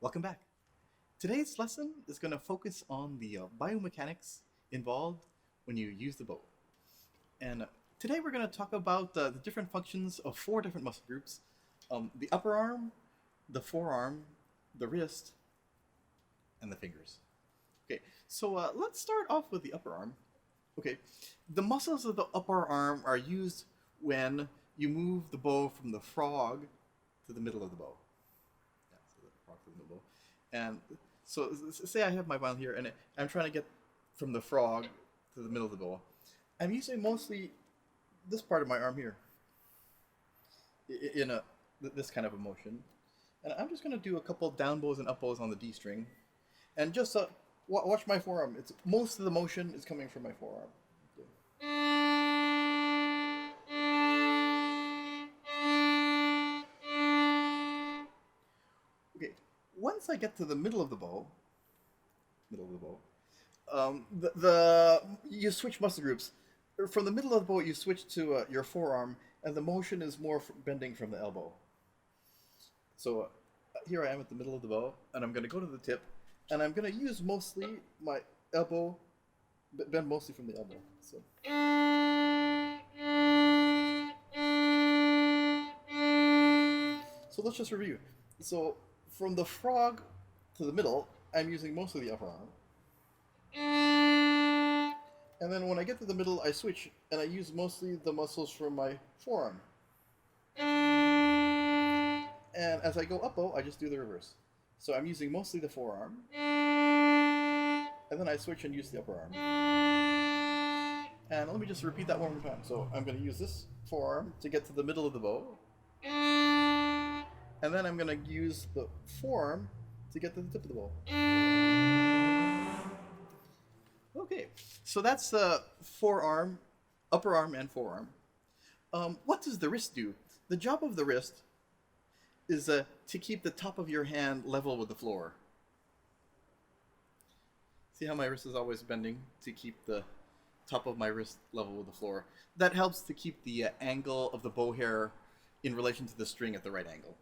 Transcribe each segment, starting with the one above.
Welcome back. Today's lesson is going to focus on the biomechanics involved when you use the bow. And today we're going to talk about the different functions of four different muscle groups. The upper arm, the forearm, the wrist, and the fingers. Okay, so let's start off with the upper arm. Okay, the muscles of the upper arm are used when you move the bow from the frog to the middle of the bow. Yeah, so the frog to the middle. And so say I have my violin here and I'm trying to get from the frog to the middle of the bow. I'm using mostly this part of my arm here in this kind of a motion. And I'm just going to do a couple down bows and up bows on the D string. And just watch my forearm. Most of the motion is coming from my forearm. Okay, once I get to the middle of the bow, you switch muscle groups. From the middle of the bow, you switch to your forearm, and the motion is more bending from the elbow. So here I am at the middle of the bow, and I'm going to go to the tip, and I'm going to use mostly my elbow, bend mostly from the elbow. So let's just review. So from the frog to the middle, I'm using mostly the upper arm. And then when I get to the middle, I switch, and I use mostly the muscles from my forearm. And as I go up bow, I just do the reverse. So I'm using mostly the forearm, and then I switch and use the upper arm. And let me just repeat that one more time. So I'm going to use this forearm to get to the middle of the bow, and then I'm going to use the forearm to get to the tip of the bow. Okay, so that's the forearm, upper arm, and forearm. What does the wrist do? The job of the wrist is to keep the top of your hand level with the floor. See how my wrist is always bending to keep the top of my wrist level with the floor? That helps to keep the angle of the bow hair in relation to the string at the right angle.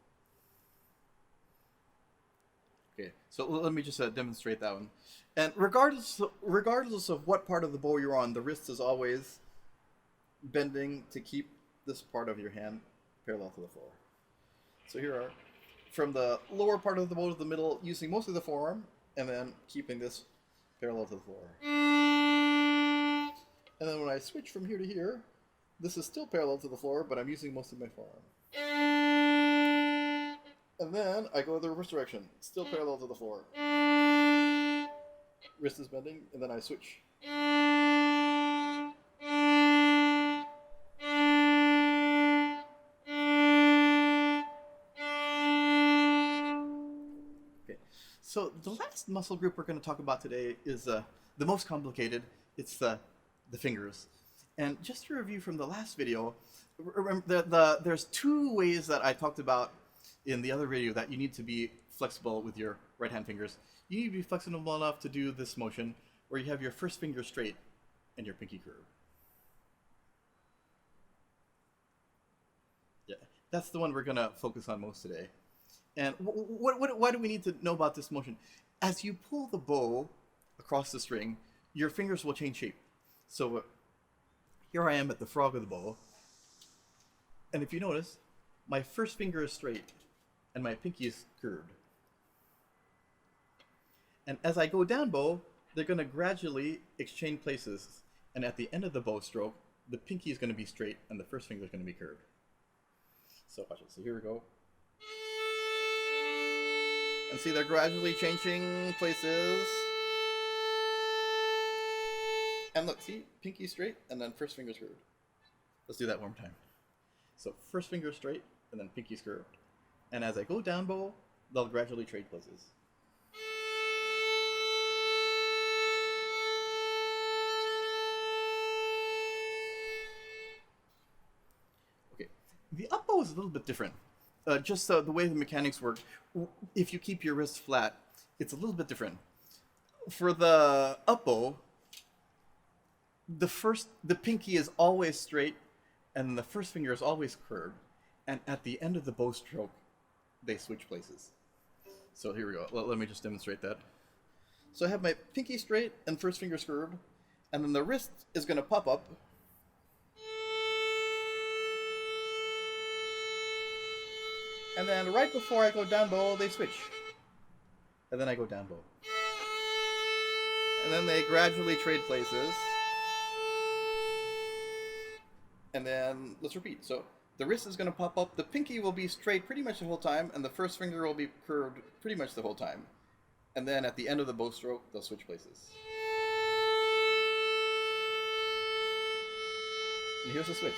Okay, so let me just demonstrate that one. And regardless of what part of the bow you're on, the wrist is always bending to keep this part of your hand parallel to the floor. So here are, from the lower part of the bow to the middle, using mostly the forearm, and then keeping this parallel to the floor. And then when I switch from here to here, this is still parallel to the floor, but I'm using mostly my forearm. And then I go the reverse direction, still parallel to the floor. Wrist is bending, and then I switch. Okay, so the last muscle group we're going to talk about today is the most complicated. It's the fingers. And just to review from the last video, remember there's two ways that I talked about in the other video that you need to be flexible with your right hand fingers. You need to be flexible enough to do this motion where you have your first finger straight and your pinky curved. Yeah, that's the one we're going to focus on most today. And why do we need to know about this motion? As you pull the bow across the string, your fingers will change shape. So here I am at the frog of the bow. And if you notice, my first finger is straight and my pinky is curved. And as I go down bow, they're going to gradually exchange places. And at the end of the bow stroke, the pinky is going to be straight and the first finger is going to be curved. So watch it. So here we go. And see, they're gradually changing places. And look, see, pinky straight and then first finger's curved. Let's do that one more time. So first finger straight and then pinky's curved. And as I go down bow, they'll gradually trade places. Okay, the up bow is a little bit different. Just the way the mechanics work, if you keep your wrist flat, it's a little bit different. For the up bow, the pinky is always straight and the first finger is always curved, and at the end of the bow stroke, they switch places. So here we go. Let me just demonstrate that. So I have my pinky straight and first finger screwed, and then the wrist is going to pop up. And then right before I go down bow, they switch. And then I go down bow. And then they gradually trade places. And then let's repeat. So the wrist is going to pop up, the pinky will be straight pretty much the whole time, and the first finger will be curved pretty much the whole time. And then at the end of the bow stroke, they'll switch places. And here's the switch.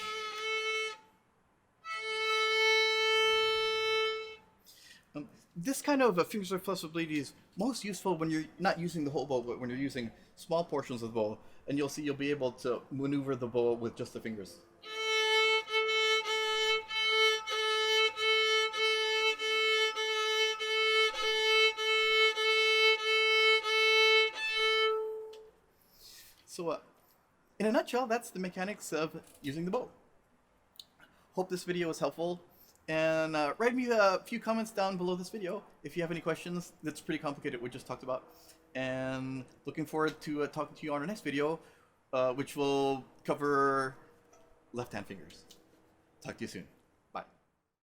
This kind of a finger flexibility is most useful when you're not using the whole bow, but when you're using small portions of the bow, and you'll see you'll be able to maneuver the bow with just the fingers. So, in a nutshell, that's the mechanics of using the bow. Hope this video was helpful. And write me a few comments down below this video if you have any questions. That's pretty complicated, we just talked about. And looking forward to talking to you on our next video, which will cover left-hand fingers. Talk to you soon.